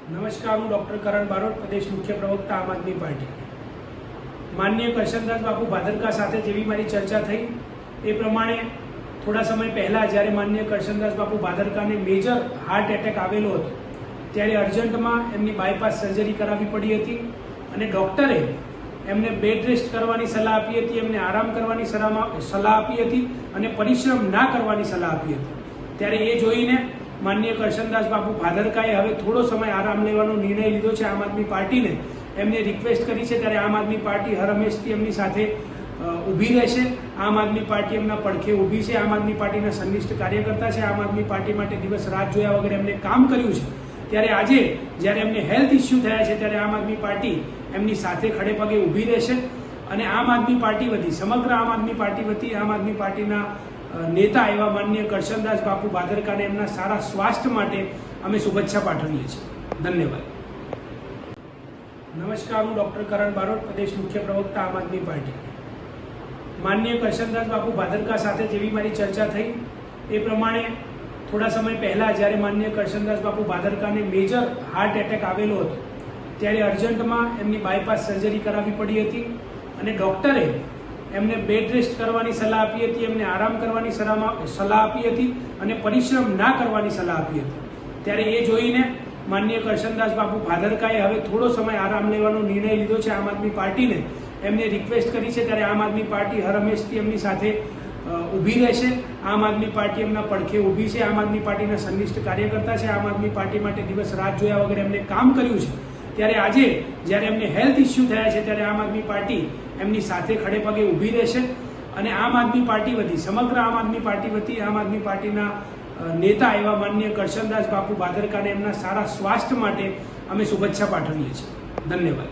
નમસ્કાર, હું ડૉક્ટર કરણ બારોટ, પ્રદેશ મુખ્ય પ્રવક્તા આમ આદમી પાર્ટી. માનનીય કરશનદાસ બાપુ ભાદરકા સાથે જેવી મારી ચર્ચા થઈ એ પ્રમાણે થોડા સમય પહેલાં જ્યારે માનનીય કરશનદાસ બાપુ ભાદરકાને મેજર હાર્ટ એટેક આવેલો હતો ત્યારે અર્જન્ટમાં એમની બાયપાસ સર્જરી કરાવવી પડી હતી અને ડૉક્ટરે એમને બેડ રેસ્ટ કરવાની સલાહ આપી હતી, એમને આરામ કરવાની સલાહ આપી હતી અને પરિશ્રમ ના કરવાની સલાહ આપી હતી. ત્યારે એ જોઈને માનનીય કરશનદાસ બાપુ ભાદરકાએ હવે થોડો સમય આરામ લેવાનો નિર્ણય લીધો છે. આમ આદમી પાર્ટીને એમને રિક્વેસ્ટ કરી છે ત્યારે આમ આદમી પાર્ટી હર હંમેશથી એમની સાથે ઊભી રહેશે. આમ આદમી પાર્ટી એમના પડખે ઊભી છે. આમ આદમી પાર્ટીના સંનિષ્ઠ કાર્યકર્તા છે. આમ આદમી પાર્ટી માટે દિવસ રાત જોયા વગર એમને કામ કર્યું છે. ત્યારે આજે જ્યારે એમને હેલ્થ ઇસ્યુ થયા છે ત્યારે આમ આદમી પાર્ટી એમની સાથે ખડે પગે ઊભી રહેશે અને આમ આદમી પાર્ટી વતી, સમગ્ર આમ આદમી પાર્ટી વતી આમ આદમી પાર્ટીના નેતા એવા માનનીય કરશનદાસ બાપુ ભાદરકાને એમના સારા સ્વાસ્થ્ય માટે અમે શુભેચ્છા પાઠવીએ છીએ. ધન્યવાદ. નમસ્કાર, હું ડૉક્ટર કરણ બારોટ, પ્રદેશ મુખ્ય પ્રવક્તા આમ આદમી પાર્ટી. માનનીય કરશનદાસ બાપુ ભાદરકા સાથે જેવી મારી ચર્ચા થઈ એ પ્રમાણે થોડા સમય પહેલાં જ્યારે માનનીય કરશનદાસ બાપુ ભાદરકાને મેજર હાર્ટ એટેક આવેલો હતો ત્યારે અર્જન્ટમાં એમની બાયપાસ સર્જરી કરાવવી પડી હતી અને ડૉક્ટરે એમને બેડ રેસ્ટ કરવાની સલાહ આપી હતી, એમને આરામ કરવાની સલાહ આપી હતી અને પરિશ્રમ ના કરવાની સલાહ આપી હતી. ત્યારે એ જોઈને માનનીય કરશનદાસ બાપુ ભાદરકાએ હવે થોડો સમય આરામ લેવાનો નિર્ણય લીધો છે. આમ આદમી પાર્ટીને એમને રિક્વેસ્ટ કરી છે ત્યારે આમ આદમી પાર્ટી હર હંમેશથી એમની સાથે ઊભી રહેશે. આમ આદમી પાર્ટી એમના પડખે ઊભી છે. આમ આદમી પાર્ટીના સંનિષ્ઠ કાર્યકર્તા છે. આમ આદમી પાર્ટી માટે દિવસ રાત જોયા વગર એમને કામ કર્યું છે. ત્યારે આજે જ્યારે એમને હેલ્થ ઇસ્યુ થયા છે ત્યારે આમ આદમી પાર્ટી એમની સાથે ખડે પગે ઊભી રહેશે અને આમ આદમી પાર્ટી વતી, સમગ્ર આમ આદમી પાર્ટી વતી આમ આદમી પાર્ટીના નેતા એવા માનનીય કરશનદાસ બાપુ ભાદરકાને એમના સારા સ્વાસ્થ્ય માટે અમે શુભેચ્છા પાઠવીએ છીએ. ધન્યવાદ.